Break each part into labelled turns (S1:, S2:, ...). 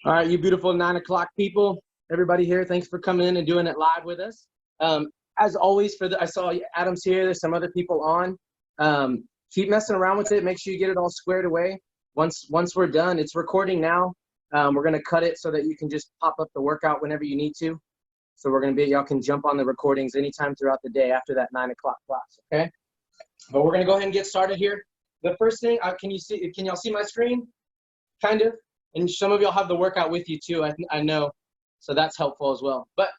S1: All right, you beautiful 9 o'clock people, everybody here, thanks for coming in and doing it live with us. As always, I saw Adam's here, there's some other people on. Keep messing around with it, make sure you get it all squared away. Once we're done, it's recording now. We're gonna cut it so that you can just pop up the workout whenever you need to. So y'all can jump on the recordings anytime throughout the day after that 9 o'clock class, okay? But we're gonna go ahead and get started here. The first thing, can y'all see my screen? Kind of. And some of y'all have the workout with you too, I know. So that's helpful as well. But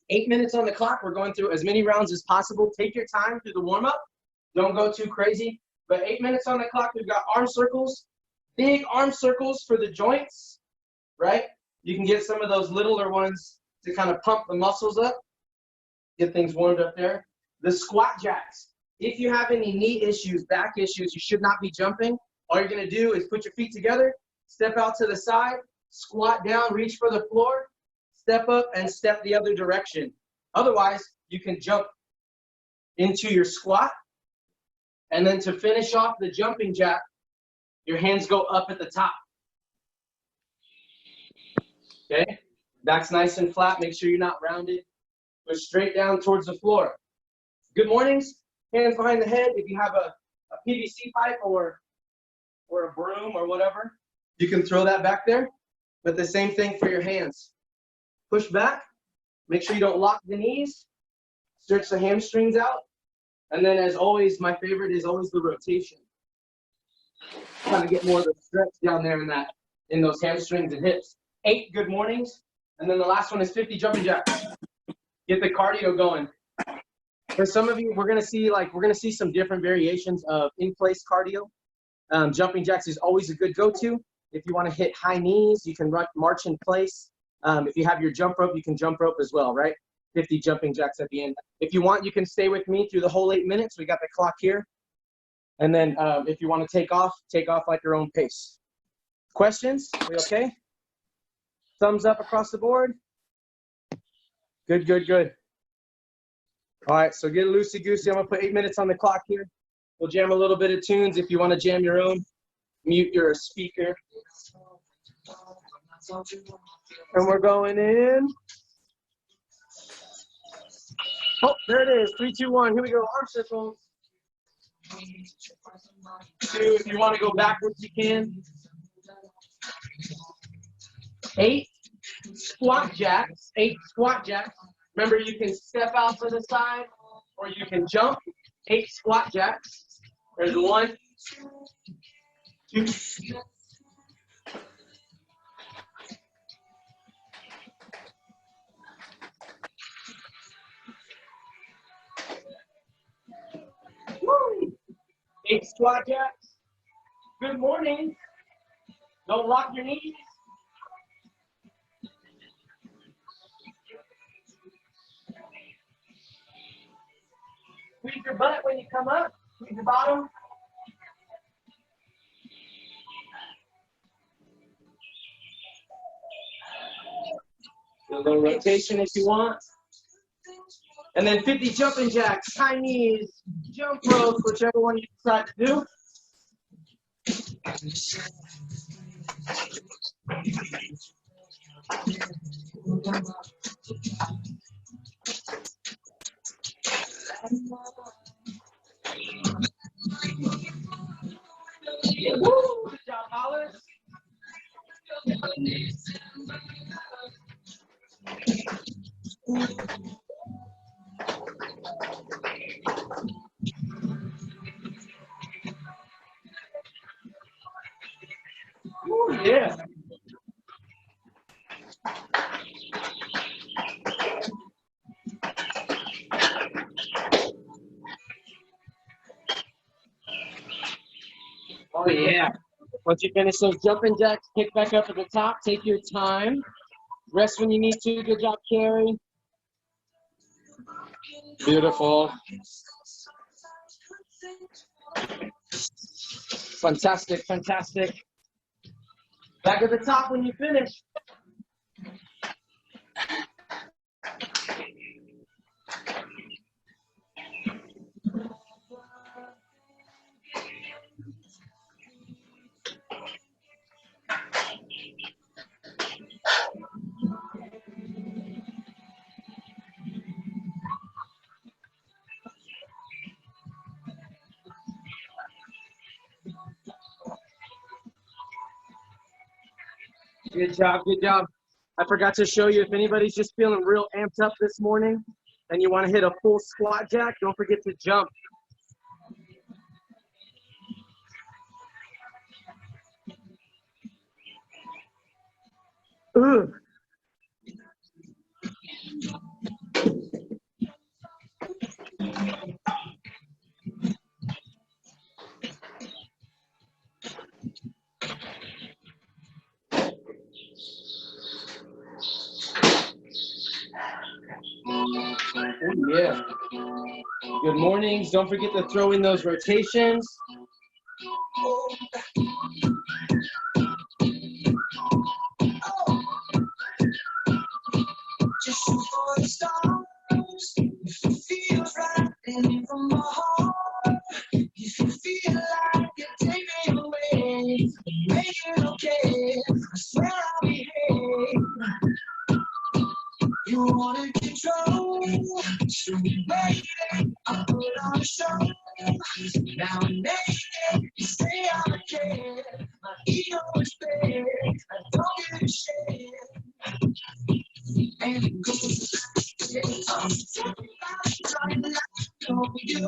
S1: 8 minutes on the clock. We're going through as many rounds as possible. Take your time through the warm-up. Don't go too crazy. But 8 minutes on the clock. We've got arm circles. Big arm circles for the joints, right? You can get some of those littler ones to kind of pump the muscles up. Get things warmed up there. The squat jacks. If you have any knee issues, back issues, you should not be jumping. All you're going to do is put your feet together. Step out to the side, squat down, reach for the floor, step up, and step the other direction. Otherwise, you can jump into your squat. And then to finish off the jumping jack, your hands go up at the top. Okay? Back's nice and flat. Make sure you're not rounded. Go straight down towards the floor. Good mornings. Hands behind the head. If you have a PVC pipe or a broom or whatever, you can throw that back there, but the same thing for your hands. Push back, make sure you don't lock the knees, stretch the hamstrings out, and then as always, my favorite is always the rotation. Kind of get more of the stretch down there in those hamstrings and hips. 8 good mornings, and then the last one is 50 jumping jacks. Get the cardio going. For some of you, we're gonna see some different variations of in-place cardio. Jumping jacks is always a good go-to. If you want to hit high knees, you can march in place. If you have your jump rope, you can jump rope as well, right? 50 jumping jacks at the end. If you want, you can stay with me through the whole 8 minutes. We got the clock here. And then if you want to take off like your own pace. Questions? We okay? Thumbs up across the board? Good, good, good. All right, so get loosey-goosey. I'm going to put 8 minutes on the clock here. We'll jam a little bit of tunes. If you want to jam your own, mute your speaker. And we're going in. Oh, there it is. 3, 2, 1. Here we go. Arm circles. 2. If you want to go backwards, you can. 8 squat jacks. 8 squat jacks. Remember, you can step out to the side or you can jump. 8 squat jacks. There's 1, 2. Woo! 8 squat jacks. Good morning. Don't lock your knees. Squeeze your butt when you come up. Squeeze your bottom. A little rotation if you want. And then 50 jumping jacks, high knees, jump ropes, whichever one you decide to do. Woo! Good job, Hollis. Ooh, yeah. Oh, yeah. Once you finish those jumping jacks, kick back up at the top. Take your time. Rest when you need to. Good job, Carrie. Beautiful. Fantastic, fantastic. Back at the top when you finish. Good job, good job. I forgot to show you, if anybody's just feeling real amped up this morning and you want to hit a full squat jack, don't forget to jump. Ugh. Oh, yeah. Good mornings. Don't forget to throw in those rotations. Just shoot for the stars. If it feels right, and from my heart. If you feel like you take me away, make it okay. I swear I'll behave. You wanna control, so baby, I'll put on a show. Now and then, you say I'm a kid. My ego is big, I don't give a shit. And it goes I'm trying not to know you.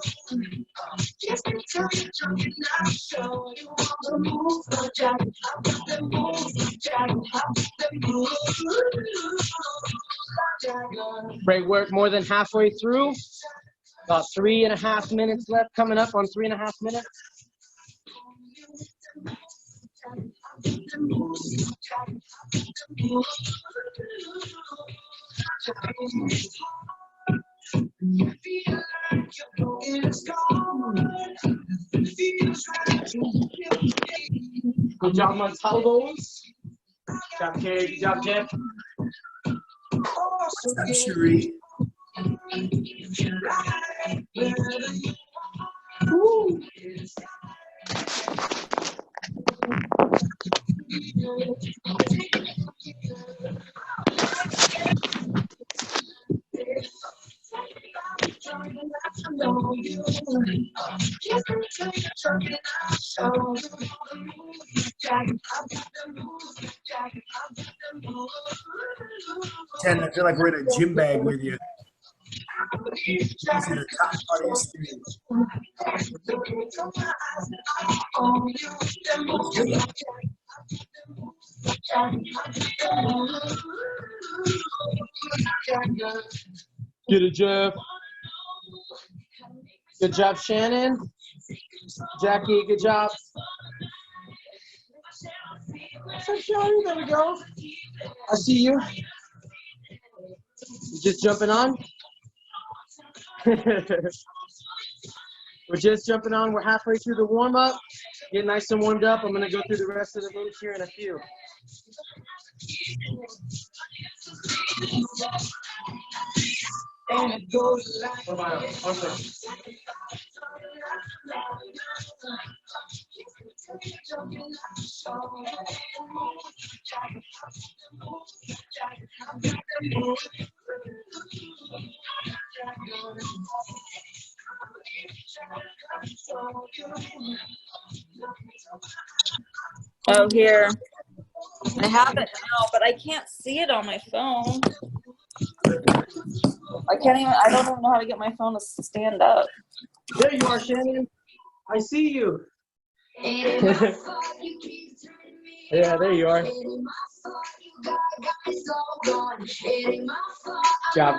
S1: Just until you're drunk and I show you all the moves, no jack. I've got the moves, jack. I've got the moves. Great work, more than halfway through. About 3.5 minutes left, coming up on 3.5 minutes. Good job, Montalvos. Good job, Carrie. Good job, Jeff.
S2: What's up, Cherie? Ten, I feel like we're in a gym bag with you. This is the top part of your stream.
S1: Get it, Jeff. Good job, Shannon. Jackie, good job. What's up, Shannon? There we go. I see you. You just jumping on? We're just jumping on. We're halfway through the warm-up. Get nice and warmed up. I'm going to go through the rest of the moves here in a few. And it goes like
S3: Oh, here. I have it now, but I can't see it on my phone. I don't even know how to get my phone to stand up.
S1: There you are, Shannon. I see you. Yeah, there you are.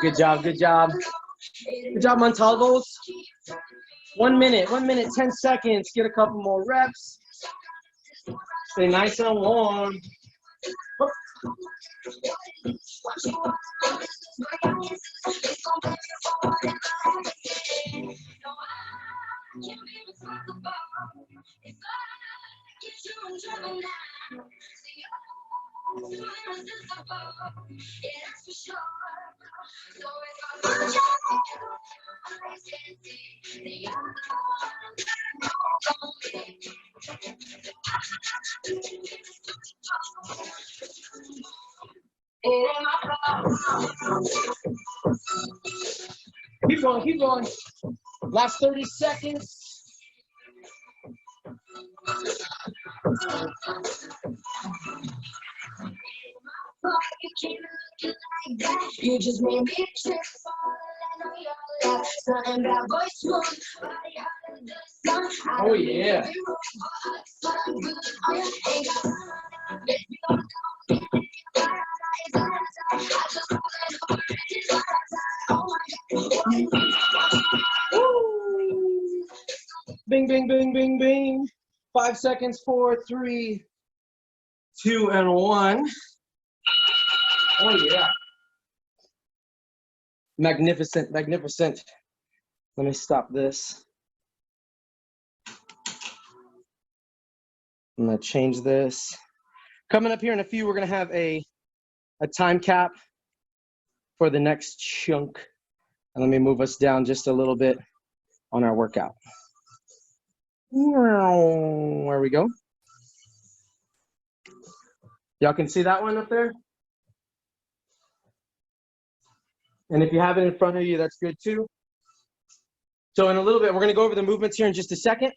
S1: Good job, good job. Good job, Montalvos. 1 minute, 10 seconds. Get a couple more reps. Stay nice and warm. Keep going, keep going. Last 30 seconds.
S4: You just made me trip, falling on your lap. Something about voice smooth, body hot as the sun.
S1: Oh, yeah. Woo. Bing, bing, bing, bing, bing. 5 seconds, 4, 3, 2, and 1. Oh, yeah. Magnificent, magnificent. Let me stop this. I'm gonna change this. Coming up here in a few, we're gonna have a time cap for the next chunk. And let me move us down just a little bit on our workout. There we go. Y'all can see that one up there? And if you have it in front of you, that's good too. So in a little bit, we're gonna go over the movements here in just a second.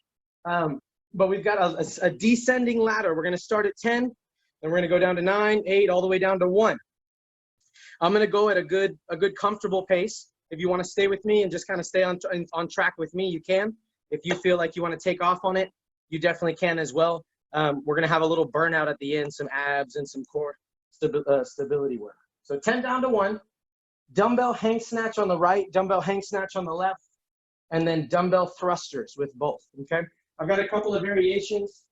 S1: But we've got a descending ladder. We're gonna start at 10, and we're gonna go down to 9, 8, all the way down to 1. I'm gonna go at a good comfortable pace. If you wanna stay with me and just kind of stay on track with me, you can. If you feel like you wanna take off on it, you definitely can as well. We're gonna have a little burnout at the end, some abs and some core stability work. So 10 down to 1, dumbbell hang snatch on the right, dumbbell hang snatch on the left, and then dumbbell thrusters with both, okay? I've got a couple of variations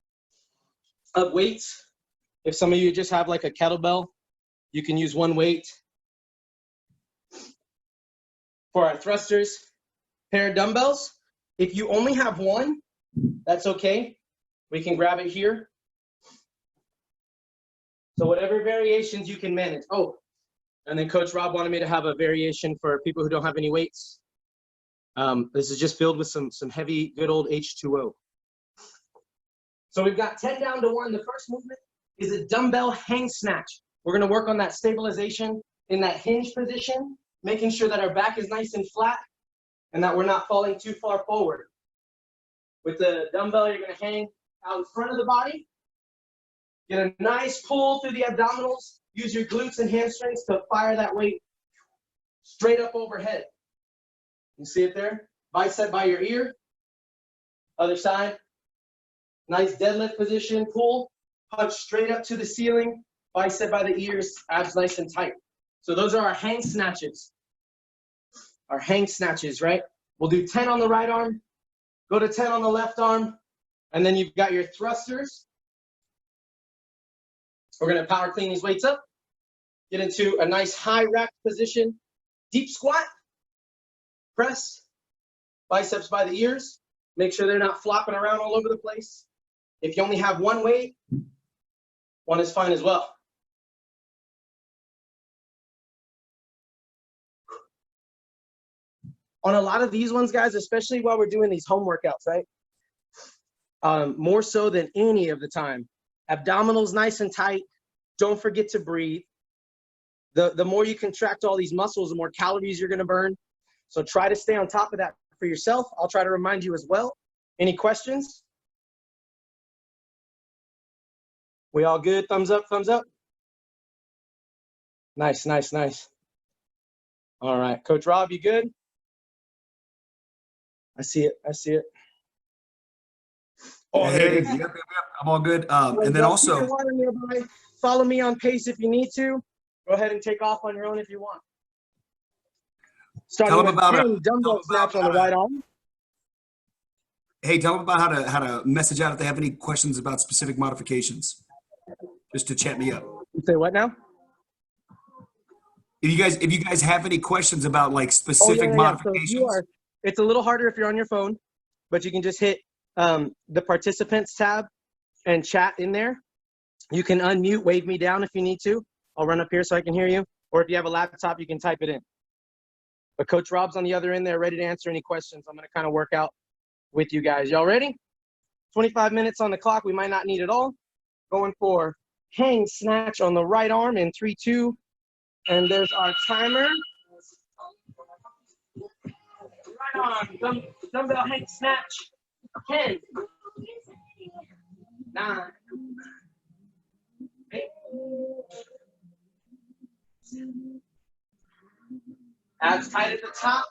S1: of weights. If some of you just have like a kettlebell, you can use one weight. For our thrusters, pair of dumbbells. If you only have one, that's okay. We can grab it here. So whatever variations you can manage. Oh, and then Coach Rob wanted me to have a variation for people who don't have any weights. This is just filled with some heavy, good old H2O. So we've got 10 down to 1. The first movement is a dumbbell hang snatch. We're gonna work on that stabilization in that hinge position, making sure that our back is nice and flat and that we're not falling too far forward. With the dumbbell, you're gonna hang out in front of the body. Get a nice pull through the abdominals. Use your glutes and hamstrings to fire that weight straight up overhead. You see it there? Bicep by your ear. Other side. Nice deadlift position, pull, punch straight up to the ceiling, bicep by the ears, abs nice and tight. So those are our hang snatches. Our hang snatches, right? We'll do 10 on the right arm, go to 10 on the left arm, and then you've got your thrusters. We're gonna power clean these weights up, get into a nice high rack position, deep squat, press, biceps by the ears, make sure they're not flopping around all over the place. If you only have one weight, one is fine as well. On a lot of these ones, guys, especially while we're doing these home workouts, right? More so than any of the time. Abdominals nice and tight. Don't forget to breathe. The more you contract all these muscles, the more calories you're gonna burn. So try to stay on top of that for yourself. I'll try to remind you as well. Any questions? We all good? Thumbs up, thumbs up. Nice, nice, nice. All right, Coach Rob, you good? I see it, I see it. Oh, there it is.
S2: Yep, I'm all good. And then also,
S1: follow me on Pace if you need to. Go ahead and take off on your own if you want. Starting with 10 dumbbell snatch on the right arm.
S2: Hey, tell them about how to message out if they have any questions about specific modifications. Just to chat me up.
S1: You say what now?
S2: If you guys have any questions about like specific modifications.
S1: So it's a little harder if you're on your phone, but you can just hit the participants tab and chat in there. You can unmute, wave me down if you need to. I'll run up here so I can hear you. Or if you have a laptop, you can type it in. But Coach Rob's on the other end there, ready to answer any questions. I'm gonna kind of work out with you guys. Y'all ready? 25 minutes on the clock. We might not need it all. Going for hang snatch on the right arm in 3, 2. And there's our timer. Right arm, dumbbell hang snatch. 10, 9, 8, Abs tight at the top.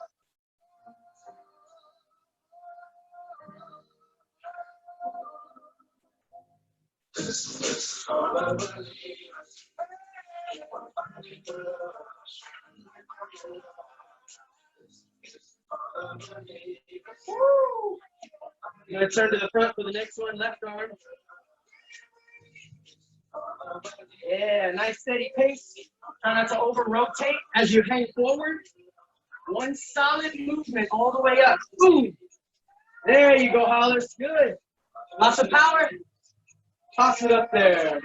S1: Woo! I'm gonna turn to the front for the next one, left arm. Yeah, nice steady pace. Try not to over rotate as you hang forward. One solid movement all the way up. Boom. There you go, Hollers. Good. Lots of power. Toss it up there.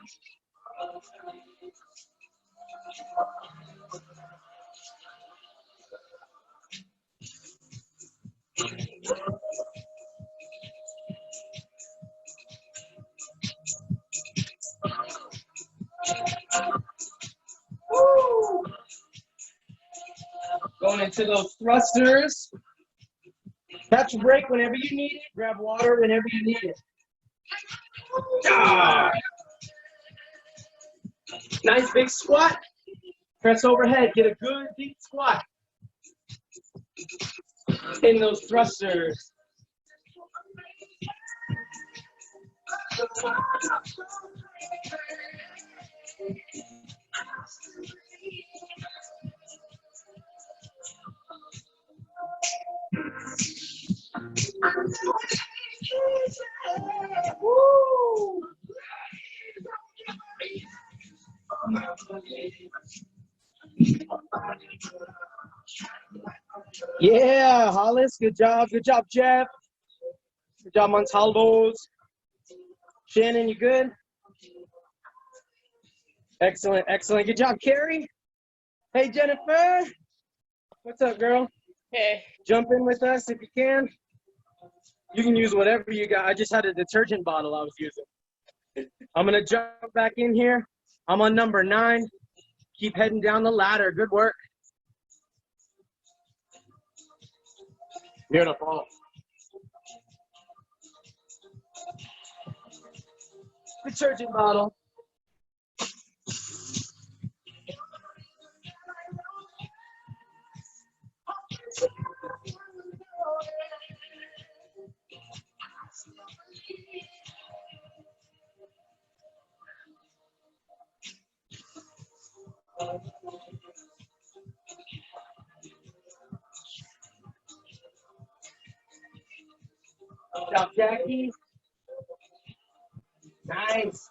S1: Woo. Going into those thrusters. Catch a break whenever you need it. Grab water whenever you need it. Ah. Nice big squat. Press overhead. Get a good deep squat in those thrusters. Woo. Yeah, Hollis, good job, Jeff. Good job, Montalvos. Shannon, you good? Excellent, excellent. Good job, Carrie. Hey, Jennifer. What's up, girl?
S5: Hey.
S1: Jump in with us if you can. You can use whatever you got. I just had a detergent bottle I was using. I'm going to jump back in here. I'm on number 9. Keep heading down the ladder. Good work. Beautiful. Detergent bottle. Good job, Jackie. Nice.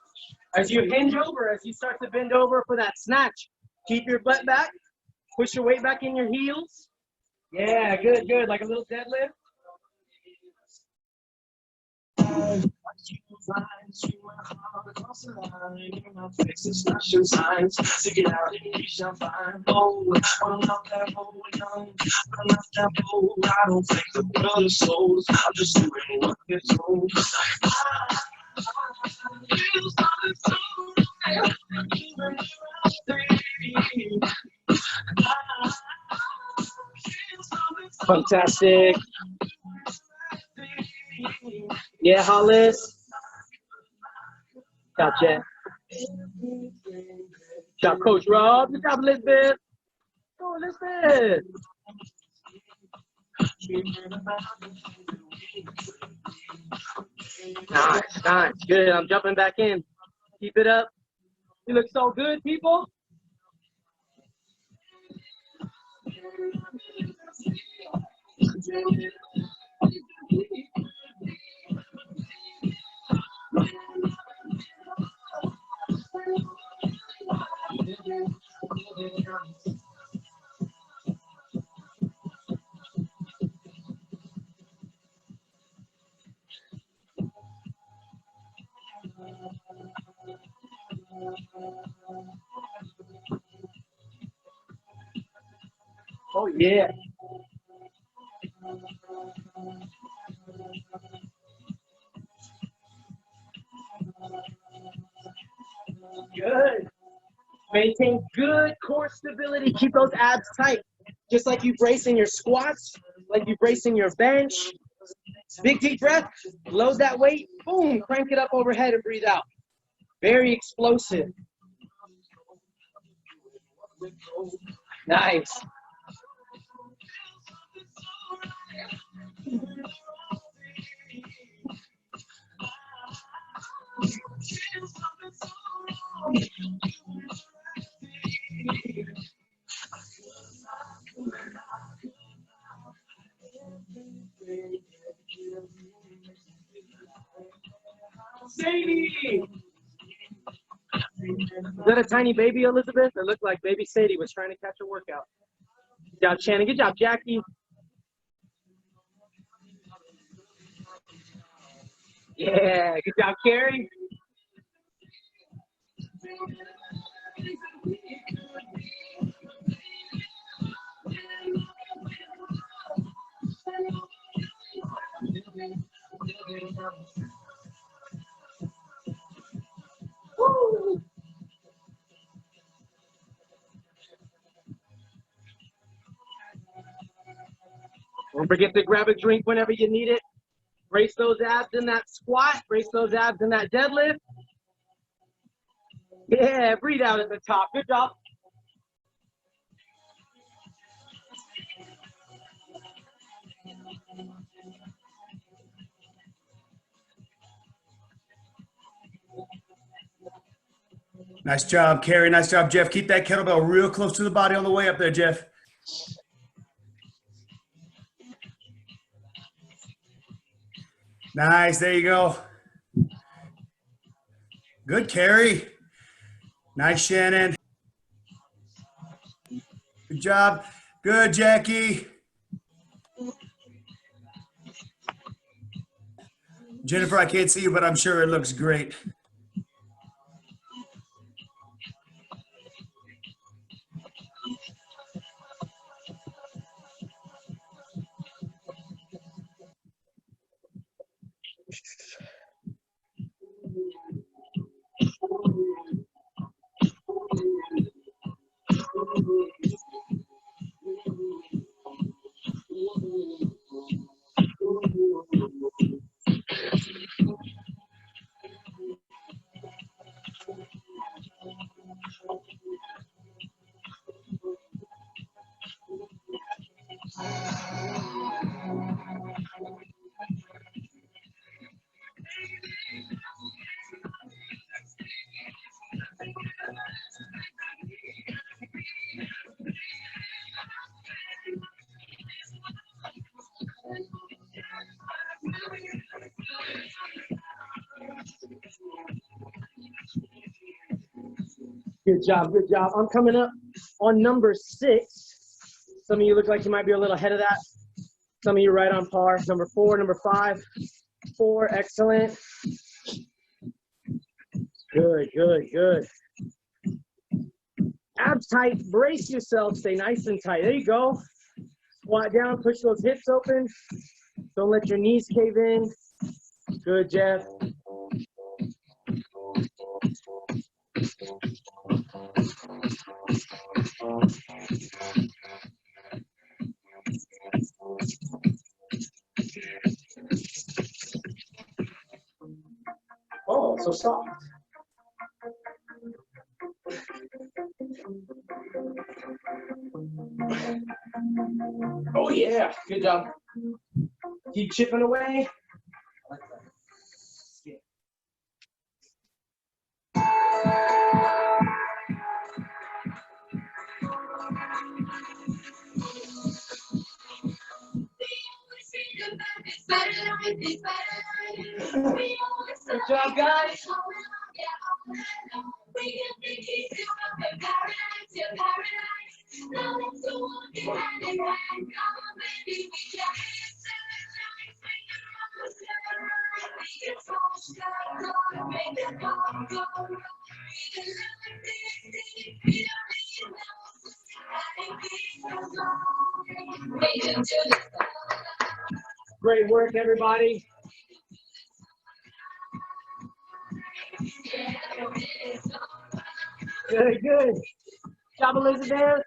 S1: As you hinge over, as you start to bend over for that snatch, keep your butt back. Push your weight back in your heels. Yeah, good, good. Like a little deadlift. Fantastic. Yeah, Hollis. Gotcha. Good job, Coach Rob. Good job, Elizabeth. Go, Elizabeth. Nice, nice. Good. I'm jumping back in. Keep it up. You look so good, people. Oh, yeah. Good. Maintain good core stability. Keep those abs tight. Just like you brace in your squats, like you brace in your bench. Big deep breath. Load that weight. Boom. Crank it up overhead and breathe out. Very explosive. Nice. Sadie! Is that a tiny baby, Elizabeth? It looked like baby Sadie was trying to catch a workout. Good job, Shannon. Good job, Jackie. Yeah, good job, Carrie. Woo! Don't forget to grab a drink whenever you need it. Brace those abs in that squat. Brace those abs in that deadlift. Yeah, breathe out at the top. Good job.
S2: Nice job, Carrie. Nice job, Jeff. Keep that kettlebell real close to the body on the way up there, Jeff. Nice. There you go. Good, Carrie. Nice, Shannon. Good job. Good, Jackie. Jennifer, I can't see you, but I'm sure it looks great.
S1: Good job, good job. I'm coming up on number 6. Some of you look like you might be a little ahead of that. Some of you right on par. Number 4, number 5. 4, excellent. Good, good, good. Abs tight, brace yourself, stay nice and tight. There you go. Squat down, push those hips open. Don't let your knees cave in. Good, Jeff. Oh, so soft. Oh yeah, good job. Keep chipping away. Good job, guys. Great work, everybody. Good, good. Job, Elizabeth.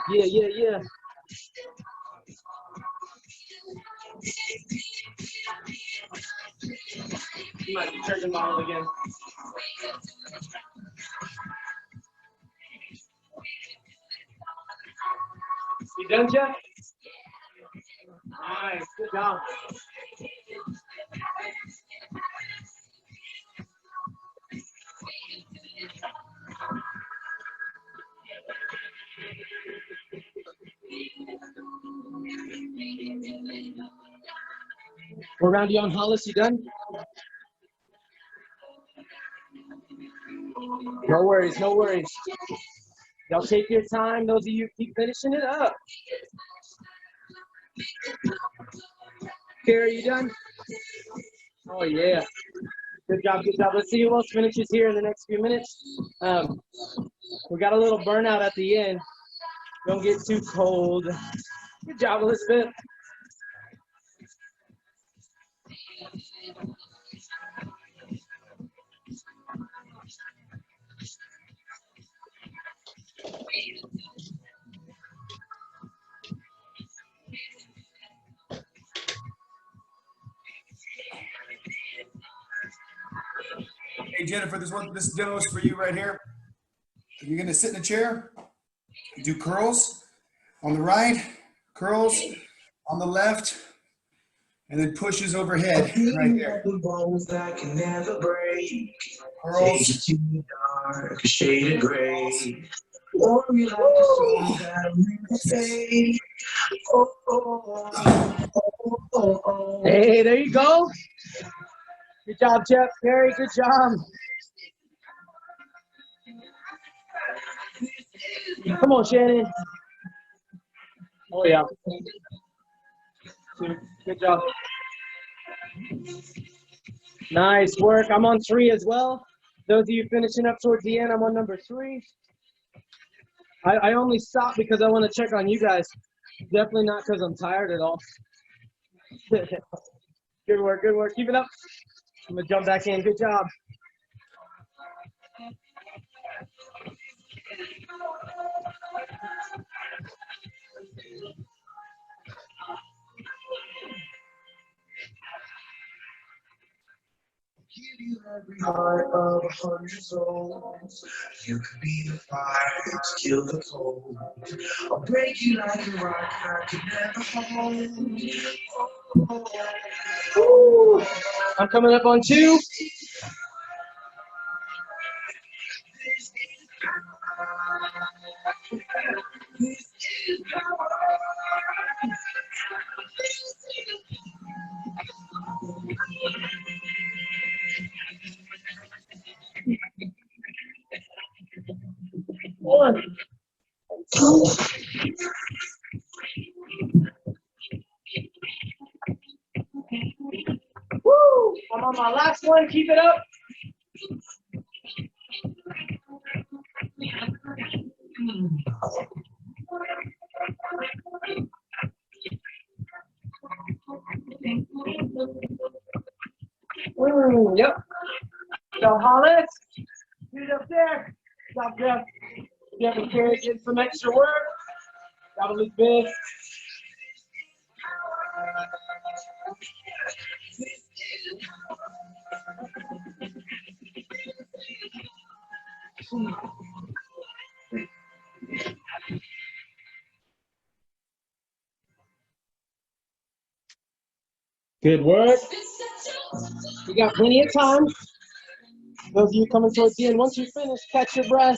S1: Yeah, yeah, yeah. You might be charging model again. You done, Jeff? Nice, good job. We're around you on Hollis, you done? No worries, no worries. Y'all take your time. Those of you keep finishing it up. Carrie, you done? Oh yeah. Good job, good job. Let's see who else finishes here in the next few minutes. We got a little burnout at the end. Don't get too cold. Good job, Elizabeth.
S2: Hey, Jennifer, this demo is for you right here. You're gonna sit in a chair, do curls on the right, curls on the left, and then pushes overhead right there.
S5: Bones that can never break.
S2: Curls.
S5: Take you to dark, a shade of gray. Warm you like a soul that'll never fade. Oh, oh, oh, oh, oh, oh.
S1: Hey, there you go. Good job, Jeff. Carrie, good job. Come on, Shannon. Oh, yeah. Good job. Nice work. I'm on 3 as well. Those of you finishing up towards the end, I'm on number 3. I only stopped because I want to check on you guys. Definitely not because I'm tired at all. Good work, good work. Keep it up. I'm going to jump back in. Good job.
S5: Give you every heart of 100 souls. You could be the fire to kill the cold. I'll break you like a rock I could never hold. Oh, oh,
S1: Woo. I'm coming up on 2. One. Woo! I'm on my last one. Keep it up. Yep. So Hollis, get it up there. Stop, Jeff. Jeff and Carrie getting some extra work. Got a look big. Good work. You got plenty of time. Those of you coming towards the end, once you finish, catch your breath.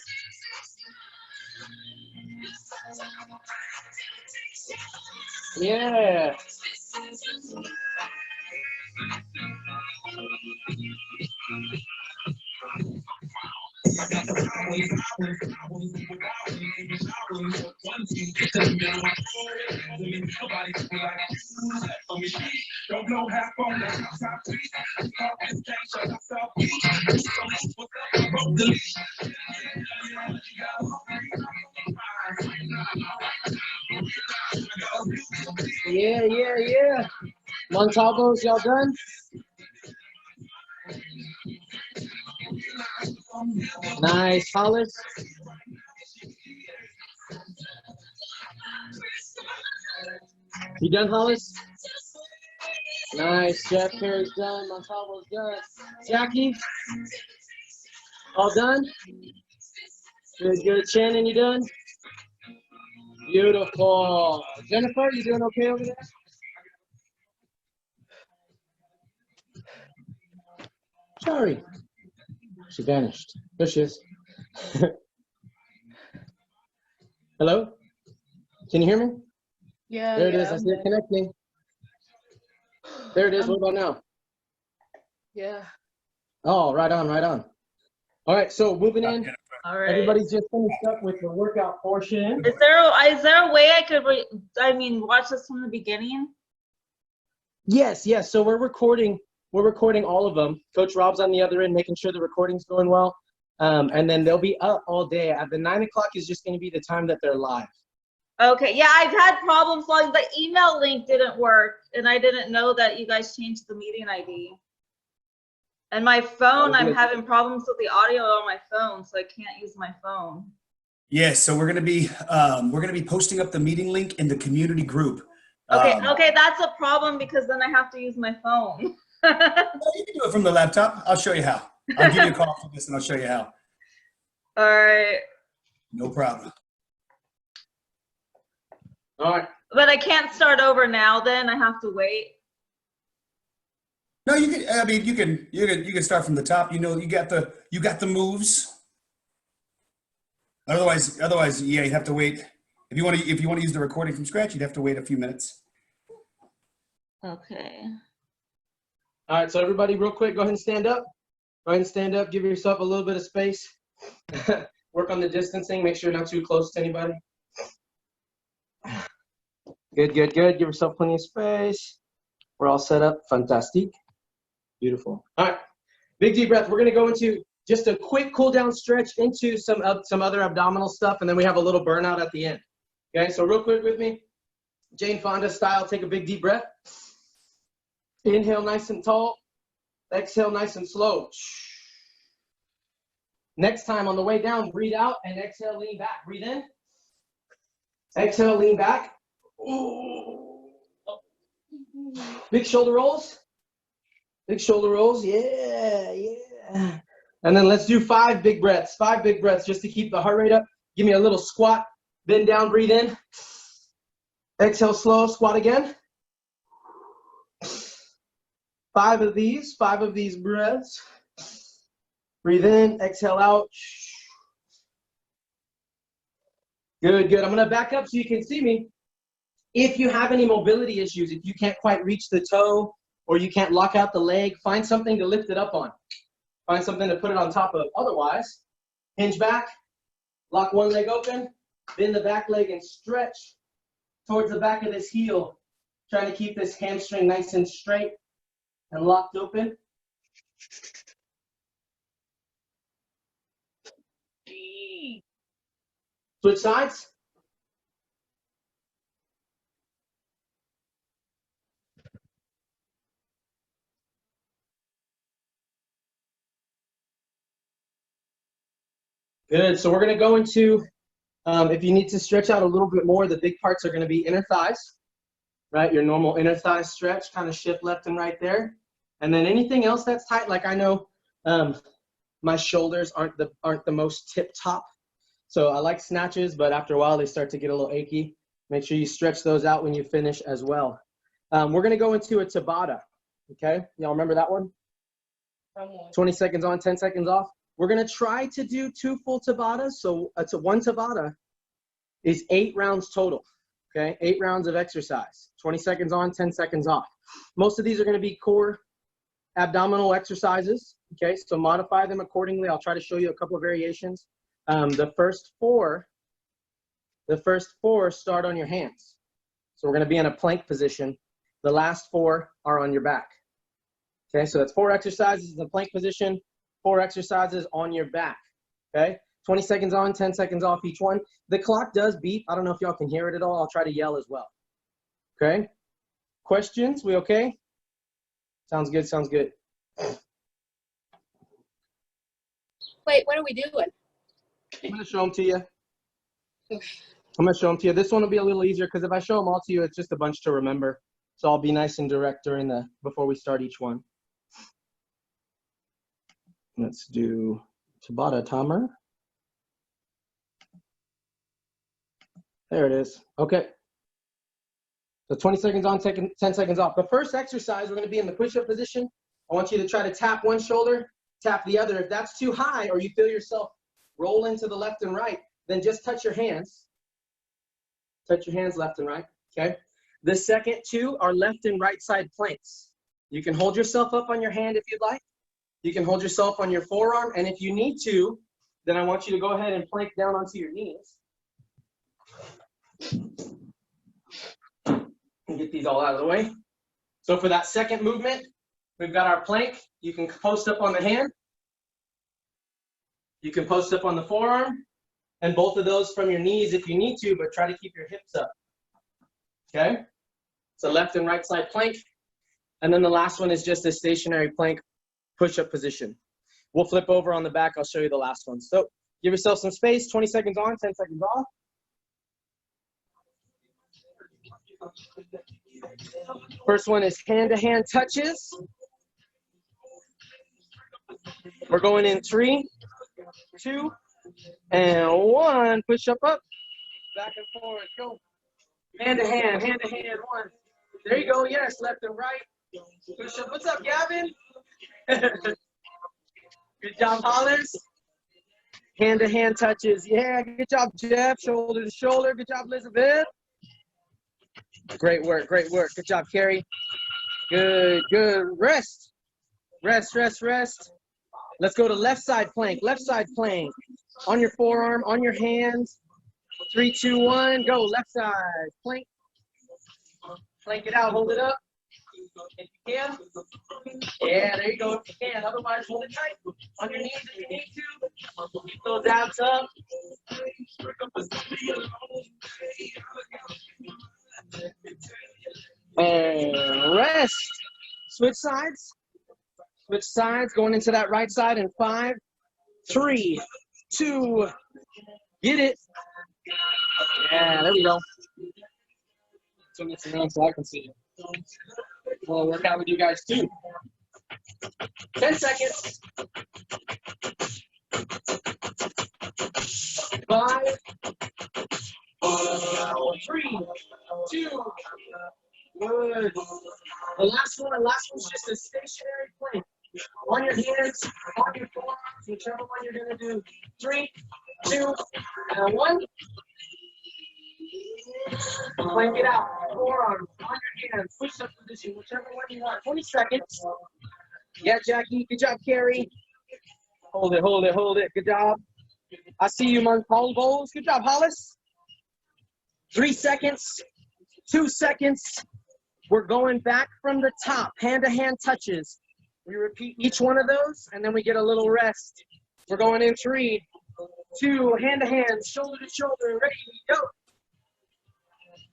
S1: Yeah. Yeah. Montalvos, y'all done? Nice. Hollis? You done, Hollis? Nice. Jeff Perry's done. Montalvo's done. Jackie? All done? Good. Shannon, you done? Beautiful. Jennifer, you doing okay over there? Sorry. She vanished. There she is. Hello? Can you hear me?
S6: Yeah.
S1: There it is. I see it connecting. There it is. What about now?
S6: Yeah.
S1: Oh, right on. All right, so moving in.
S3: All right.
S1: Everybody's just finished up with the workout portion.
S3: Is there a way I could watch this from the beginning?
S1: Yes. So we're recording all of them. Coach Rob's on the other end, making sure the recording's going well. And then they'll be up all day. At the 9 o'clock is just going to be the time that they're live.
S3: Okay. Yeah, I've had problems logging. The email link didn't work, and I didn't know that you guys changed the meeting ID. And my phone, I'm having problems with the audio on my phone, so I can't use my phone.
S2: Yes, so we're gonna be posting up the meeting link in the community group.
S3: Okay, that's a problem because then I have to use my phone.
S2: Well, you can do it from the laptop. I'll show you how. I'll give you a call for this and I'll show you how.
S3: All right.
S2: No problem.
S1: All right.
S3: But I can't start over now then, I have to wait.
S2: No, you can. I mean, you can start from the top. You know, you got the moves. Otherwise, yeah, you have to wait. If you want to use the recording from scratch, you'd have to wait a few minutes.
S3: Okay.
S1: All right, so everybody real quick, go ahead and stand up. Go ahead and stand up. Give yourself a little bit of space. Work on the distancing. Make sure you're not too close to anybody. Good. Give yourself plenty of space. We're all set up. Fantastic. Beautiful. All right, big deep breath. We're going to go into just a quick cool down stretch into some other abdominal stuff, and then we have a little burnout at the end. Okay, so real quick with me, Jane Fonda style, take a big deep breath. Inhale nice and tall. Exhale nice and slow. Next time on the way down, breathe out and exhale, lean back. Breathe in. Exhale, lean back. Big shoulder rolls. Big shoulder rolls. Yeah. And then let's do 5 big breaths. 5 big breaths just to keep the heart rate up. Give me a little squat. Bend down, breathe in. Exhale, slow, squat again. 5 of these breaths. Breathe in, exhale out. Good. I'm gonna back up so you can see me. If you have any mobility issues, if you can't quite reach the toe or you can't lock out the leg, find something to lift it up on. Find something to put it on top of. Otherwise, hinge back, lock one leg open, bend the back leg and stretch towards the back of this heel. Trying to keep this hamstring nice and straight and locked open. Switch sides. Good, so we're gonna go into, if you need to stretch out a little bit more, the big parts are gonna be inner thighs, right? Your normal inner thigh stretch, kind of shift left and right there. And then anything else that's tight, like I know my shoulders aren't the most tip top. So I like snatches, but after a while they start to get a little achy. Make sure you stretch those out when you finish as well. We're gonna go into a Tabata, okay? Y'all remember that one? 20 seconds on, 10 seconds off. We're gonna try to do 2 full Tabatas. So one Tabata is 8 rounds total, okay? 8 rounds of exercise, 20 seconds on, 10 seconds off. Most of these are gonna be core abdominal exercises, okay? So modify them accordingly. I'll try to show you a couple of variations. The first four start on your hands. So we're gonna be in a plank position. The last 4 are on your back. Okay, so that's 4 exercises in the plank position, 4 exercises on your back, okay? 20 seconds on, 10 seconds off each one. The clock does beep. I don't know if y'all can hear it at all. I'll try to yell as well. Okay. Questions? We okay? Sounds good. Sounds good.
S6: Wait, what are we doing?
S1: I'm going to show them to you. I'm going to show them to you. This one will be a little easier because if I show them all to you, it's just a bunch to remember. So I'll be nice and direct before we start each one. Let's do Tabata timer. There it is. Okay. So 20 seconds on, 10 seconds off. The first exercise, we're going to be in the push-up position. I want you to try to tap one shoulder, tap the other. If that's too high or you feel yourself roll into the left and right, then just touch your hands. Touch your hands left and right, okay? The second two are left and right side planks. You can hold yourself up on your hand if you'd like. You can hold yourself on your forearm, and if you need to, then I want you to go ahead and plank down onto your knees. And get these all out of the way. So for that second movement, we've got our plank. You can post up on the hand. You can post up on the forearm. And both of those from your knees if you need to, but try to keep your hips up. Okay? So left and right side plank. And then the last one is just a stationary plank push-up position. We'll flip over on the back. I'll show you the last one. So give yourself some space. 20 seconds on, 10 seconds off. First one is hand-to-hand touches. We're going in 3, 2, and 1. Push up. Back and forward. Go. Hand-to-hand, hand-to-hand. 1. There you go. Yes, left and right. Push up. What's up, Gavin? Good job, Hollis. Hand-to-hand touches. Yeah, good job, Jeff. Shoulder to shoulder. Good job, Elizabeth. Great work, great work. Good job, Carrie. Good, good. Rest. Rest, rest, rest. Let's go to left side plank. Left side plank. On your forearm, on your hands. 3, 2, 1. Go. Left side. Plank. Plank it out. Hold it up. If you can. Yeah, there you go. If you can. Otherwise, hold it tight. On your knees if you need to. Keep those abs up. And rest. Switch sides. Switch sides. Going into that right side in 5, 3, 2. Get it. Yeah, there we go. Turn this around so I can see it. We'll work out with you guys too. 10 seconds. 5, 3, 2. Good. The last one's just a stationary plank. On your hands, on your forearms, whichever one you're gonna do. 3, 2, and 1. Plank it out. Forearms, on your hands, push up position, whichever one you want. 20 seconds. Yeah, Jackie. Good job, Carrie. Hold it, hold it, hold it. Good job. I see you, Paul Bowles. Good job, Hollis. 3 seconds. 2 seconds. We're going back from the top, hand-to-hand touches. We repeat each one of those, and then we get a little rest. We're going in 3, 2, hand-to-hand, shoulder to shoulder, ready, go.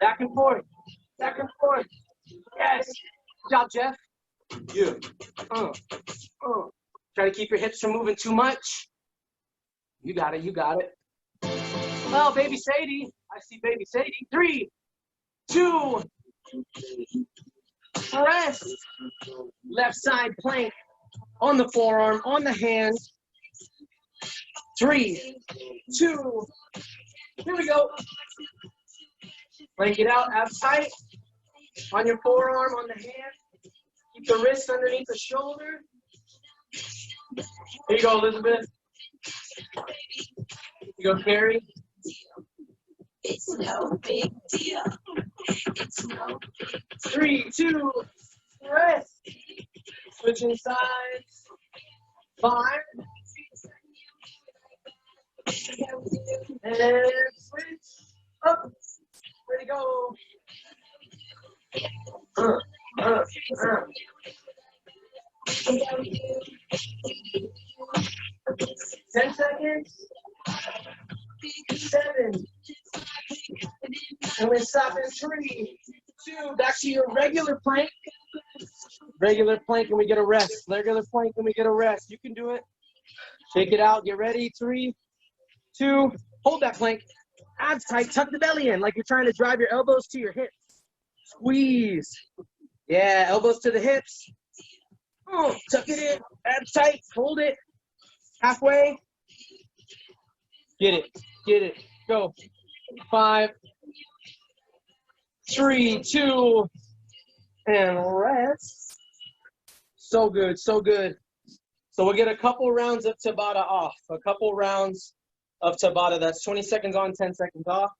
S1: Back and forth, back and forth. Yes. Good job, Jeff. Yeah. Try to keep your hips from moving too much. You got it, you got it. Well, baby Sadie, I see baby Sadie. 3, 2, rest. Left side plank on the forearm, on the hand. 3, 2, here we go. Plank it out, abs tight. On your forearm, on the hand. Keep the wrist underneath the shoulder. Here you go, Elizabeth. Here you go, Carrie.
S4: It's no big deal. It's no big deal.
S1: 3, 2, rest. Switching sides. 5. And switch up. Ready to go. 10 seconds. 7. And we stop in 3, 2, back to your regular plank. Regular plank and we get a rest. Regular plank and we get a rest. You can do it. Shake it out. Get ready. 3, 2, hold that plank. Abs tight. Tuck the belly in like you're trying to drive your elbows to your hips. Squeeze. Yeah, elbows to the hips. Oh, tuck it in. Abs tight. Hold it. Halfway. Get it. Get it. Go. 5, 3, 2, and rest. So good, so good. So we'll get a couple rounds of Tabata off. A couple rounds of Tabata. That's 20 seconds on, 10 seconds off.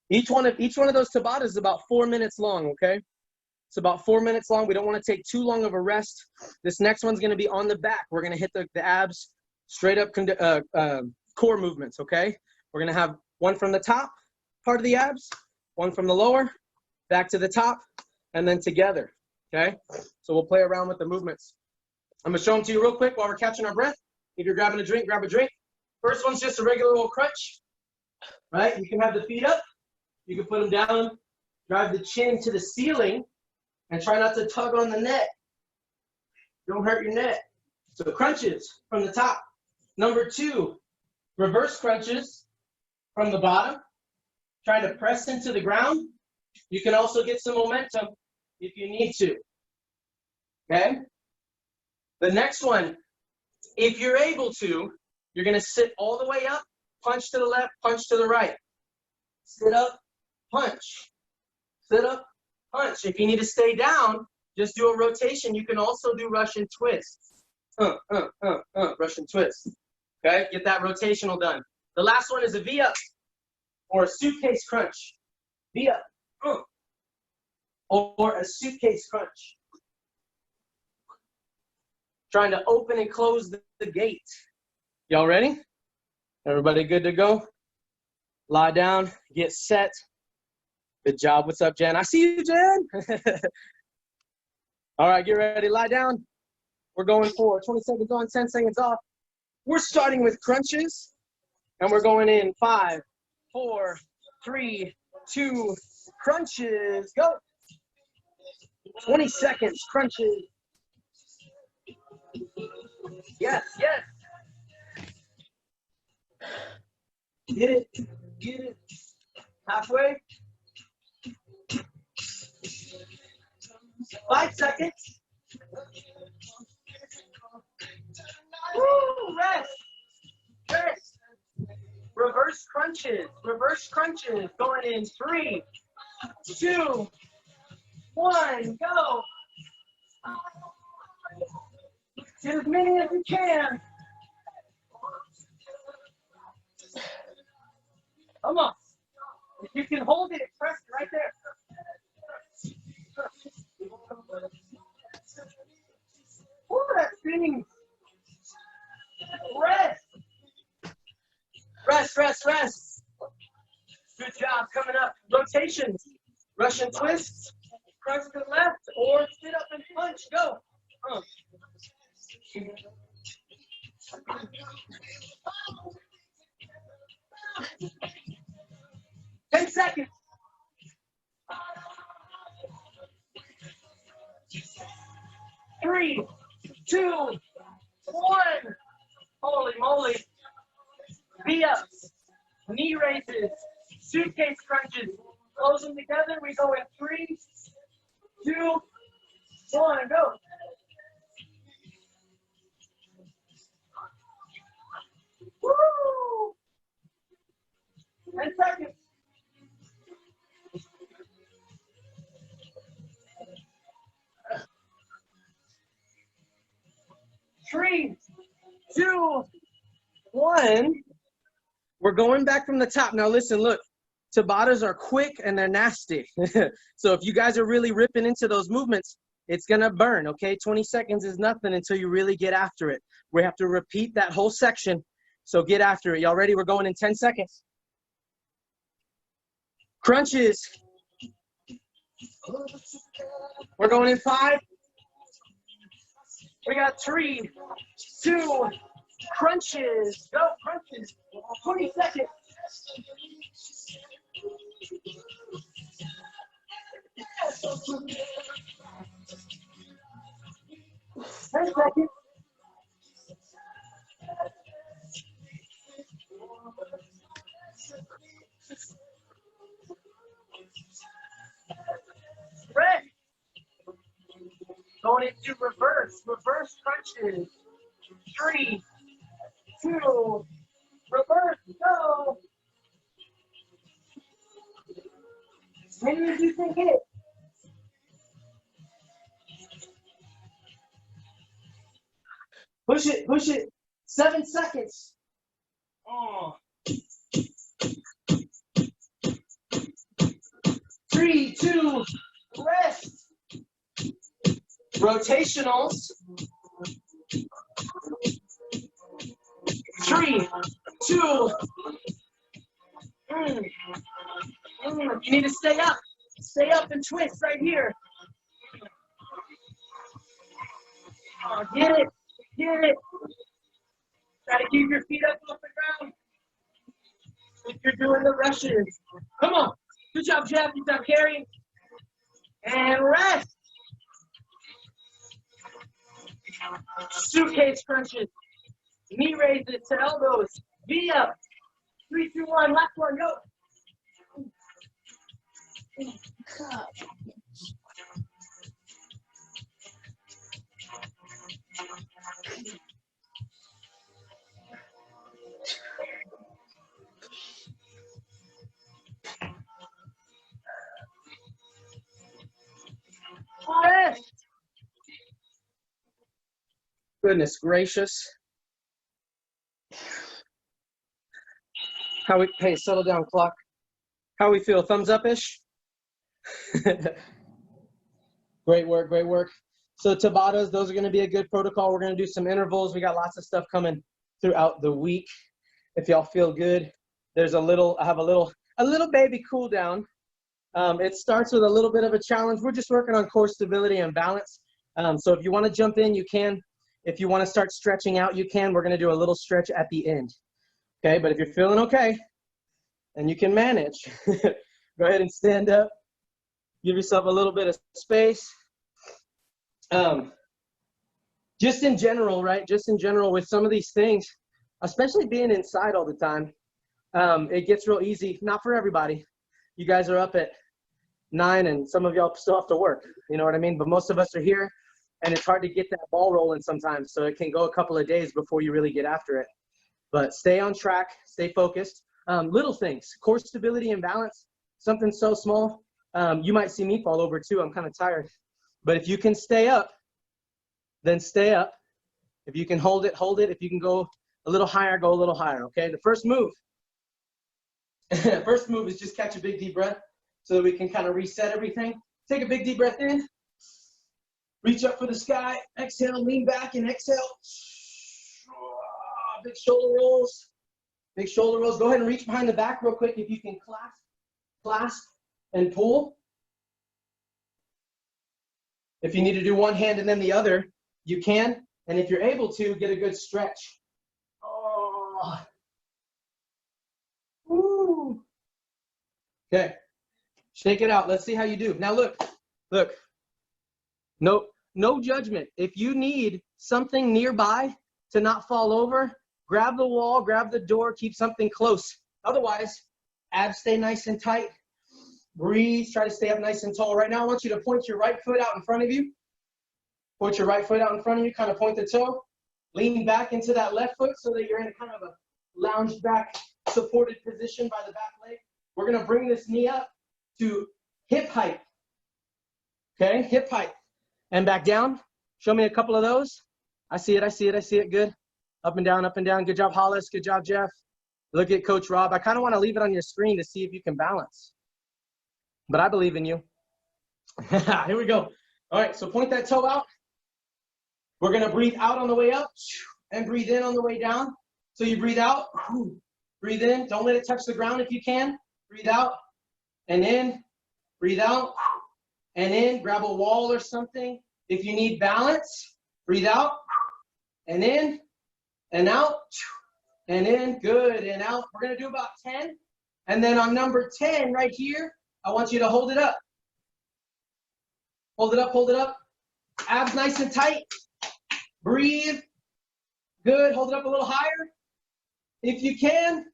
S1: Each one of those Tabatas is about 4 minutes long, okay? It's about 4 minutes long. We don't want to take too long of a rest. This next one's going to be on the back. We're going to hit the abs, straight up core movements, okay? We're going to have one from the top part of the abs, one from the lower, back to the top, and then together, okay? So we'll play around with the movements. I'm going to show them to you real quick while we're catching our breath. If you're grabbing a drink, grab a drink. First one's just a regular old crunch, right? You can have the feet up. You can put them down, drive the chin to the ceiling, and try not to tug on the neck. Don't hurt your neck. So crunches from the top. Number 2, reverse crunches from the bottom. Try to press into the ground. You can also get some momentum if you need to. Okay? The next one, if you're able to, you're going to sit all the way up, punch to the left, punch to the right. Sit up, punch. Sit up, punch. If you need to stay down, just do a rotation. You can also do Russian twists. Russian twist. Okay? Get that rotational done. The last one is a V-up or a suitcase crunch. V-up. Or a suitcase crunch. Trying to open and close the gate. Y'all ready? Everybody good to go? Lie down, get set. Good job. What's up, Jen? I see you, Jen. All right, get ready. Lie down. We're going for 20 seconds on, 10 seconds off. We're starting with crunches, and we're going in 5, 4, 3, 2, crunches. Go. 20 seconds, crunches. Yes, yes. Get it, get it. Halfway. 5 seconds. Woo, rest, rest. Reverse crunches. Going in 3, 2, 1, go. Get as many as you can. Come on. If you can hold it, press it right there. Ooh, that stings. Rest. Rest. Good job. Coming up. Rotations. Russian twists. Crunch to the left or sit up and punch. Go. 10 seconds. 3, 2, 1. Holy moly. V-ups, knee raises, suitcase crunches. Close them together. We go in 3, 2, 1. Go. Woo! 10 seconds. 3, 2, 1. We're going back from the top. Now listen, look, Tabatas are quick and they're nasty. So if you guys are really ripping into those movements, it's gonna burn, okay? 20 seconds is nothing until you really get after it. We have to repeat that whole section, so get after it. Y'all ready? We're going in 10 seconds. Crunches. We're going in 5. We got 3, 2, crunches. Go, crunches. 20 seconds. 10 seconds. Rest. Going into reverse crunches. 3, 2, reverse, go. As many as you can hit. Push it. 7 seconds. Oh. 3, 2, rest. Rotationals. 3, 2. You need to stay up. Stay up and twist right here. Oh, get it. Try to keep your feet up off the ground. If you're doing the rushes. Come on. Good job, Jeff. Good job, Carrie. And rest. Suitcase crunches. Knee raises to elbows. V up. 3, 2, 1. Last one. Go. Rest. Goodness gracious. Hey, settle down, clock. How we feel? Thumbs up-ish? Great work. So Tabatas, those are going to be a good protocol. We're going to do some intervals. We got lots of stuff coming throughout the week. If y'all feel good, I have a little baby cool down. It starts with a little bit of a challenge. We're just working on core stability and balance. So if you want to jump in, you can. If you want to start stretching out, you can. We're going to do a little stretch at the end. Okay, but if you're feeling okay and you can manage, go ahead and stand up. Give yourself a little bit of space. Just in general, right? Just in general with some of these things, especially being inside all the time, it gets real easy. Not for everybody. You guys are up at 9 and some of y'all still have to work. You know what I mean? But most of us are here and it's hard to get that ball rolling sometimes. So it can go a couple of days before you really get after it. But stay on track, stay focused. Little things, core stability and balance, something so small. You might see me fall over too. I'm kind of tired. But if you can stay up, then stay up. If you can hold it, hold it. If you can go a little higher, go a little higher, okay? The first move is just catch a big deep breath so that we can kind of reset everything. Take a big deep breath in. Reach up for the sky. Exhale, lean back and exhale. Big shoulder rolls. Big shoulder rolls. Go ahead and reach behind the back real quick if you can clasp and pull. If you need to do one hand and then the other, you can. And if you're able to, get a good stretch. Oh. Woo. Okay. Shake it out. Let's see how you do. Now look. No judgment. If you need something nearby to not fall over, grab the wall, grab the door, keep something close. Otherwise, abs stay nice and tight. Breathe, try to stay up nice and tall. Right now, I want you to point your right foot out in front of you. Point your right foot out in front of you, kind of point the toe. Lean back into that left foot so that you're in kind of a lounged back, supported position by the back leg. We're gonna bring this knee up to hip height. Okay, hip height. And back down. Show me a couple of those. I see it, good. Up and down. Good job, Hollis. Good job, Jeff. Look at Coach Rob. I kind of want to leave it on your screen to see if you can balance. But I believe in you. Here we go. All right, so point that toe out. We're going to breathe out on the way up and breathe in on the way down. So you breathe out, breathe in. Don't let it touch the ground if you can. Breathe out and in. Breathe out and in. Grab a wall or something. If you need balance, breathe out and in and out and in. Good, and out. We're going to do about 10. And then on number 10 right here, I want you to hold it up. Hold it up, hold it up. Abs nice and tight. Breathe. Good, hold it up a little higher if you can.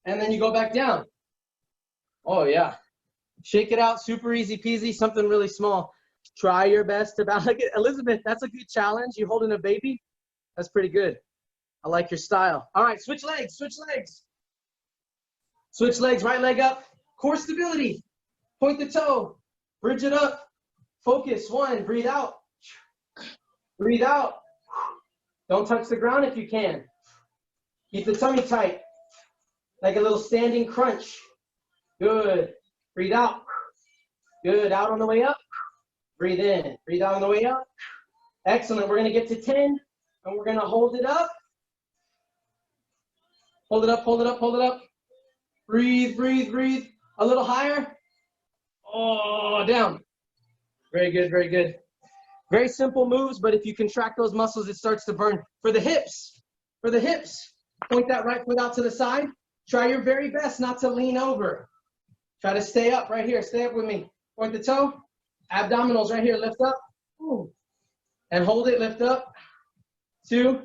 S1: And then you go back down. Oh yeah. Shake it out, super easy peasy, something really small. Try your best to balance. Elizabeth, that's a good challenge. You holding a baby? That's pretty good. I like your style. All right, switch legs, switch legs. Switch legs, right leg up. Core stability. Point the toe. Bridge it up. Focus, 1, breathe out. Breathe out. Don't touch the ground if you can. Keep the tummy tight. Like a little standing crunch. Good. Breathe out. Good. Out on the way up. Breathe in. Breathe out on the way up. Excellent. We're going to get to 10, and we're going to hold it up. Hold it up, hold it up, hold it up. Breathe, breathe, breathe. A little higher. Oh, down. Very good, very good. Very simple moves, but if you contract those muscles, it starts to burn. For the hips, point that right foot out to the side. Try your very best not to lean over. Try to stay up right here. Stay up with me. Point the toe. Abdominals right here. Lift up. Ooh. And hold it. Lift up. 2,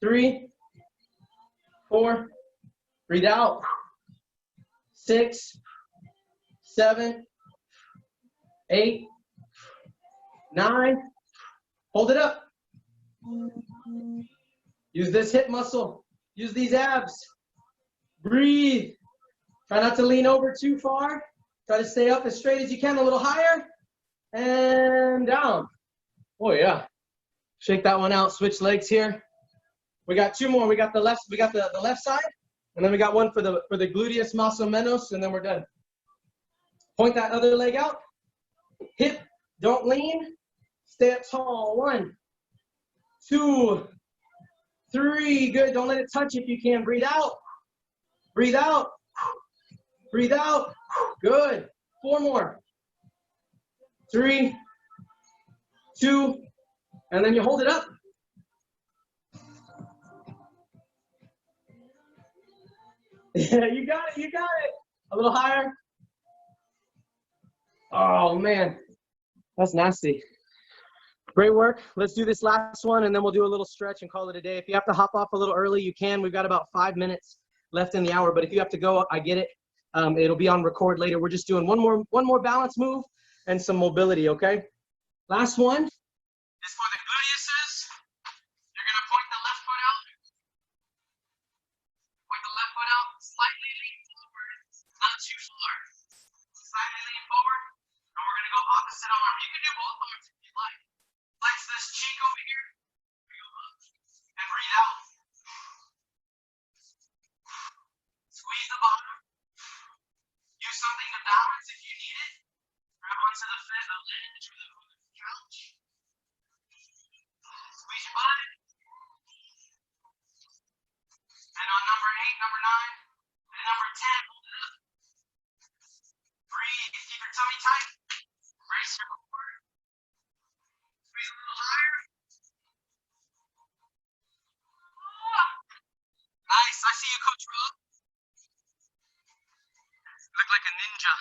S1: 3, 4. Breathe out. 6, 7, 8, 9. Hold it up. Use this hip muscle. Use these abs. Breathe. Try not to lean over too far. Try to stay up as straight as you can, a little higher. And down. Oh yeah. Shake that one out. Switch legs here. We got 2 more. We got the left side, and then we got one for the gluteus maximus menos, and then we're done. Point that other leg out. Hip, don't lean. Stay up tall. 1, 2, 3. Good. Don't let it touch if you can. Breathe out. Breathe out. Breathe out. Good. 4 more. 3, 2, and then you hold it up. Yeah, you got it. You got it. A little higher. Oh, man. That's nasty. Great work. Let's do this last one, and then we'll do a little stretch and call it a day. If you have to hop off a little early, you can. We've got about 5 minutes left in the hour, but if you have to go, I get it. It'll be on record later. We're just doing one more balance move and some mobility, okay? Last one is for the gluteuses. You're going to point the left foot out. Point the left foot out. Slightly lean forward. Not too far. Slightly lean forward. And we're going to go opposite arm. You can do both arms if you like. Flex this cheek over here. And breathe out. Squeeze the bottom. Use something to balance if you need it. Grab onto the ledge or the couch. Squeeze your butt. And on number 8, number 9, and number 10, hold it up. Breathe. Keep your tummy tight. Brace your core. Squeeze a little higher. Nice. I see you, Coach Rob. Look like a ninja.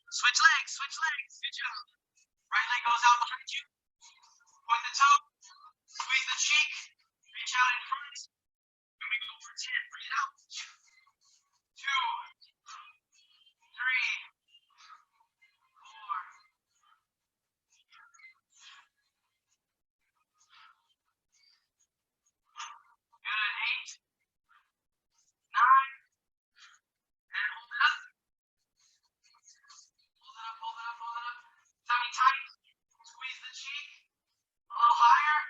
S1: Switch legs, switch legs. Good job. Right leg goes out behind you. Point the toe. Squeeze the cheek. Reach out in front. And we go for 10. Breathe out. 2, 3, 4. Good. 8, 9. And hold it up. Hold it up, hold it up, hold it up. Tummy tight. Squeeze the cheek. A little higher.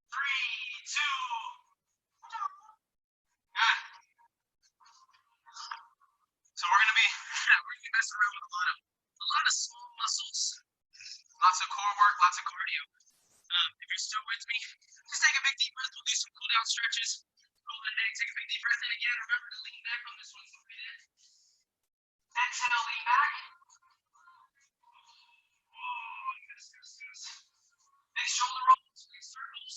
S1: 3, 2. Good. So we're gonna be messing around with a lot of small muscles. Lots of core work, lots of cardio. If you're still with me, just take a big deep breath. We'll do some cool down stretches. Roll the neck, take a big deep breath in again. Remember to lean back on this one. So breathe in. Exhale, lean back. Oh, yes, yes, yes. Big shoulder rolls, big circles.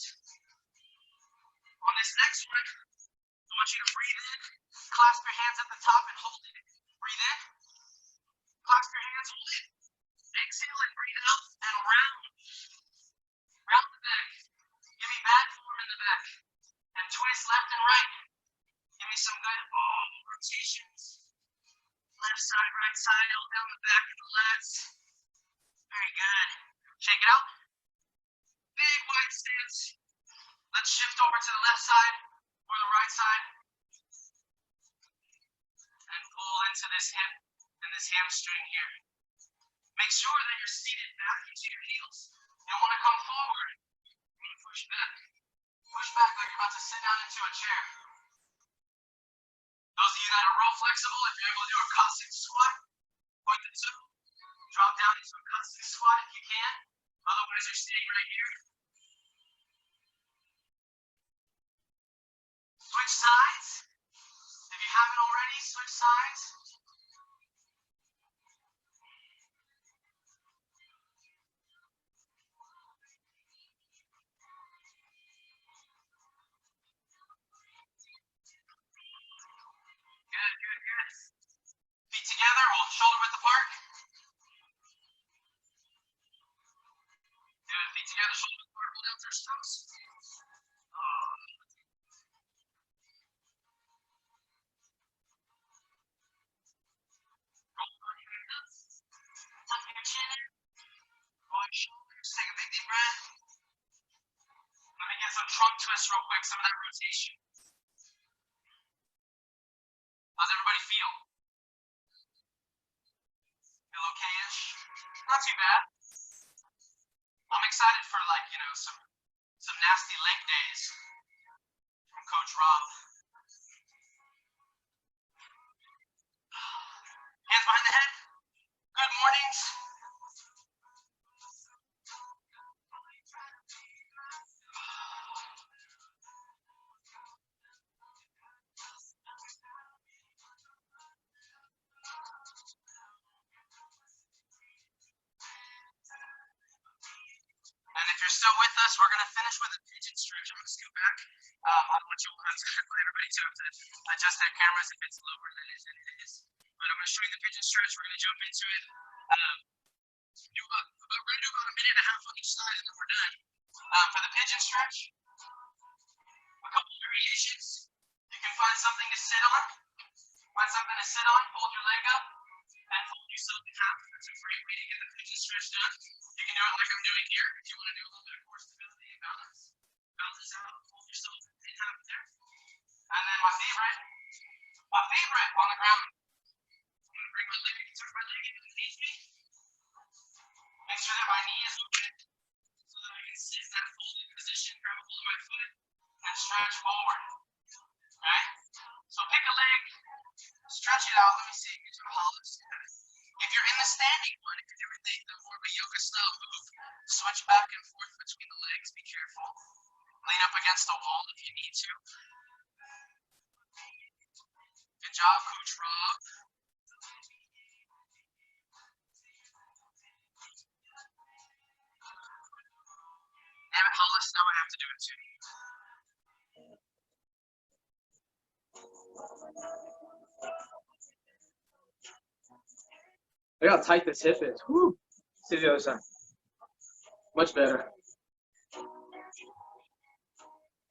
S1: On this next one, I want you to breathe in. Clasp your hands at the top and hold it. Breathe in. Clasp your hands. hands hold in. Exhale and breathe out and round. Round the back. Give me bad form in the back. And twist left and right. Give me some good rotations. Left side, right side, all down the back of the lats. Very good. Shake it out. Big wide stance. Let's shift over to the left side or the right side. And pull into this hip and this hamstring here. Make sure that you're seated back into your heels. You don't want to come forward. You want to push back. Push back like you're about to sit down into a chair. Those of you that are real flexible, if you're able to do a Cossack squat, point the toe, drop down into a Cossack squat if you can. Otherwise, you're sitting right here. Switch sides. If you haven't already, switch sides. Good, good, good. Feet together, we'll shoulder width apart. Good, feet together, shoulder width apart, hold down through strokes. Roll on your hands. Tuck your chin in. Roll your shoulders, take a big deep breath. Let me get some trunk twists real quick, some of that rotation. How's everybody feel? Feel okay-ish? Not too bad. I'm excited for some nasty leg days from Coach Rob. Hands behind the head. Good mornings. And if you're still with us, we're going to finish with a pigeon stretch. I'm going to scoot back. I'll let everybody to have to adjust their cameras if it's lower than it is. But I'm going to show you the pigeon stretch. We're going to jump into it. We're going to do about a minute and a half on each side, and then we're done. For the pigeon stretch, a couple variations. You can find something to sit on. Hold your leg up, and fold yourself in half. That's a great way to get the pigeon stretch done. You can do it like I'm doing here. If you want to do a little bit of core stability and balance out, hold yourself in half there. And then my favorite on the ground. I'm going to bring my leg, tuck my leg in underneath me. Make sure that my knee is open so that I can sit in that folded position, grab a hold of my foot, and stretch forward. Okay? So pick a leg, stretch it out. Let me see. Get to a hollow. If you're in the standing one, if you're doing the more of a yoga style move, switch back and forth between the legs. Be careful. Lean up against the wall if you need to. Good job, Coach Rob. Damn it, Hollis, now I have to do it too. Look how tight this hip is. Woo. See the other side. Much better.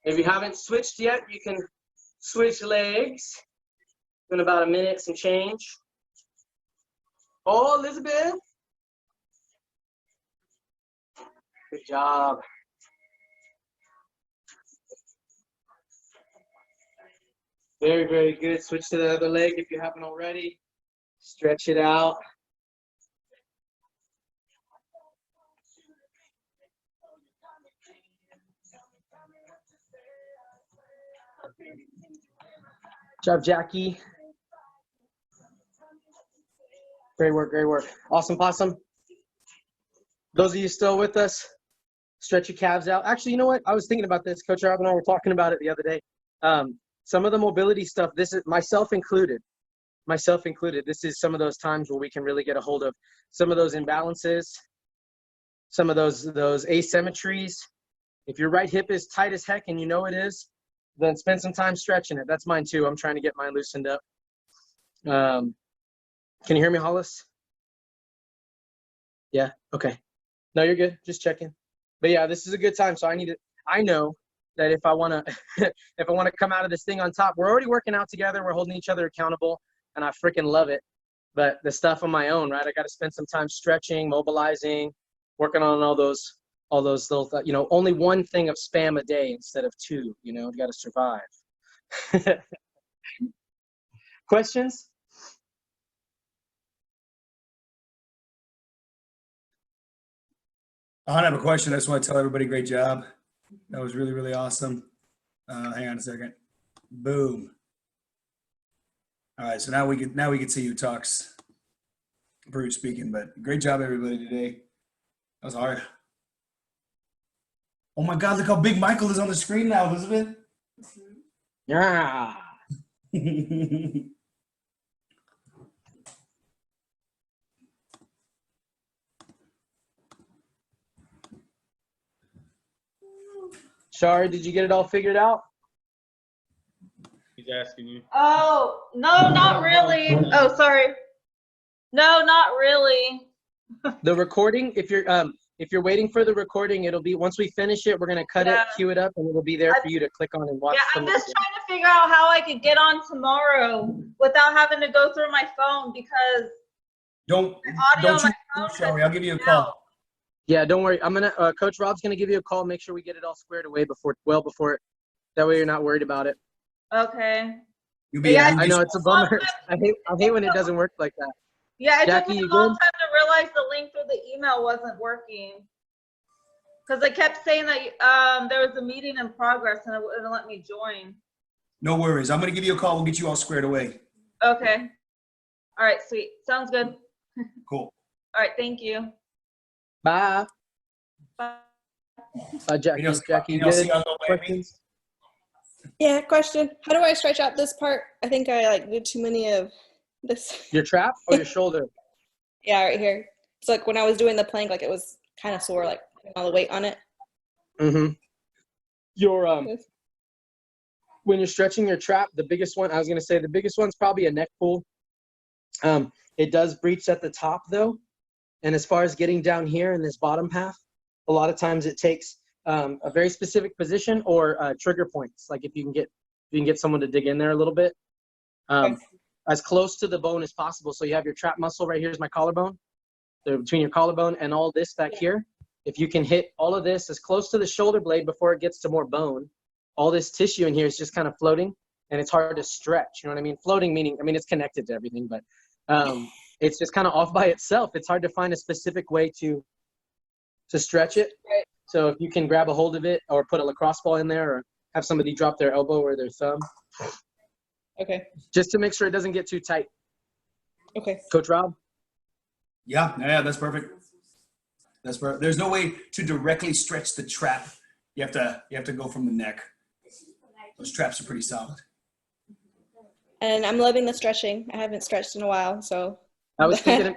S1: If you haven't switched yet, you can switch legs in about a minute, some change. Oh, Elizabeth. Good job. Very, very good. Switch to the other leg if you haven't already. Stretch it out. Good job, Jackie. Great work, great work. Awesome possum. Those of you still with us, stretch your calves out. Actually, you know what? I was thinking about this. Coach Rob and I were talking about it the other day. Some of the mobility stuff, this is myself included. This is some of those times where we can really get a hold of some of those imbalances, some of those asymmetries. If your right hip is tight as heck and you know it is, then spend some time stretching it. That's mine too. I'm trying to get mine loosened up. Can you hear me, Hollis? Yeah. Okay. No, you're good. Just checking. But yeah, this is a good time. So I know that if I want to, if I want to come out of this thing on top, we're already working out together. We're holding each other accountable, and I freaking love it. But the stuff on my own, right? I got to spend some time stretching, mobilizing, working on all those little, only one thing of spam a day instead of two, you got to survive. Questions?
S2: I don't have a question. I just want to tell everybody great job. That was really, really awesome. Hang on a second. Boom. All right, so now we can see who talks. Bruce speaking, but great job everybody today. That was hard. Oh my God, look how big Michael is on the screen now, Elizabeth.
S1: Yeah. Shari, did you get it all figured out?
S7: He's asking you.
S3: Oh, no, not really. Oh, sorry. No, not really.
S1: The recording, if you're waiting for the recording, it'll be, once we finish it, we're going to cut it,
S3: Yeah.
S1: cue it up, and it'll be there for you to click on and watch.
S3: Yeah,
S1: from
S3: I'm
S1: the
S3: just
S1: beginning.
S3: trying to figure out how I could get on tomorrow without having to go through my phone because
S2: Don't
S3: audio on
S2: you,
S3: my phone
S2: Shelly,
S3: has
S2: I'll give you a
S3: been
S2: call.
S3: out.
S1: Yeah, don't worry. Coach Rob's going to give you a call. Make sure we get it all squared away well before it. That way you're not worried about it.
S3: Okay.
S2: You'll be
S3: Yeah,
S1: I know it's a bummer. I hate when it doesn't work like that.
S3: Yeah, it took
S1: Jackie,
S3: me a
S1: you
S3: long
S1: good?
S3: time to realize the link through the email wasn't working. Because I kept saying that there was a meeting in progress and it wouldn't let me join.
S2: No worries. I'm going to give you a call. We'll get you all squared away.
S3: Okay. All right, sweet. Sounds good.
S2: Cool.
S3: All right, thank you.
S1: Bye.
S3: Bye.
S1: Jackie, Jackie,
S2: I'll see
S1: good?
S2: you on the way.
S1: Questions?
S6: Yeah, question. How do I stretch out this part? I think I did too many of this.
S1: Your trap or your shoulder?
S6: Yeah, right here. It's like when I was doing the plank, it was kind of sore, putting all the weight on it.
S1: Mm-hmm. When you're stretching your trap, the biggest one's probably a neck pull. It does breach at the top though. And as far as getting down here in this bottom half, a lot of times it takes a very specific position or trigger points. Like if you can get someone to dig in there a little bit, as close to the bone as possible. So you have your trap muscle right here is my collarbone. So between your collarbone and all this back here, if you can hit all of this as close to the shoulder blade before it gets to more bone, all this tissue in here is just kind of floating and it's hard to stretch. You know what I mean? Floating meaning, it's connected to everything, but it's just kind of off by itself. It's hard to find a specific way to stretch it.
S6: Right.
S1: So if you can grab a hold of it or put a lacrosse ball in there or have somebody drop their elbow or their thumb,
S6: Okay.
S1: just to make sure it doesn't get too tight.
S6: Okay.
S1: Coach Rob?
S2: Yeah, that's perfect. That's perfect. There's no way to directly stretch the trap. You have to go from the neck. Those traps are pretty solid.
S6: And I'm loving the stretching. I haven't stretched in a while, so.
S1: I was thinking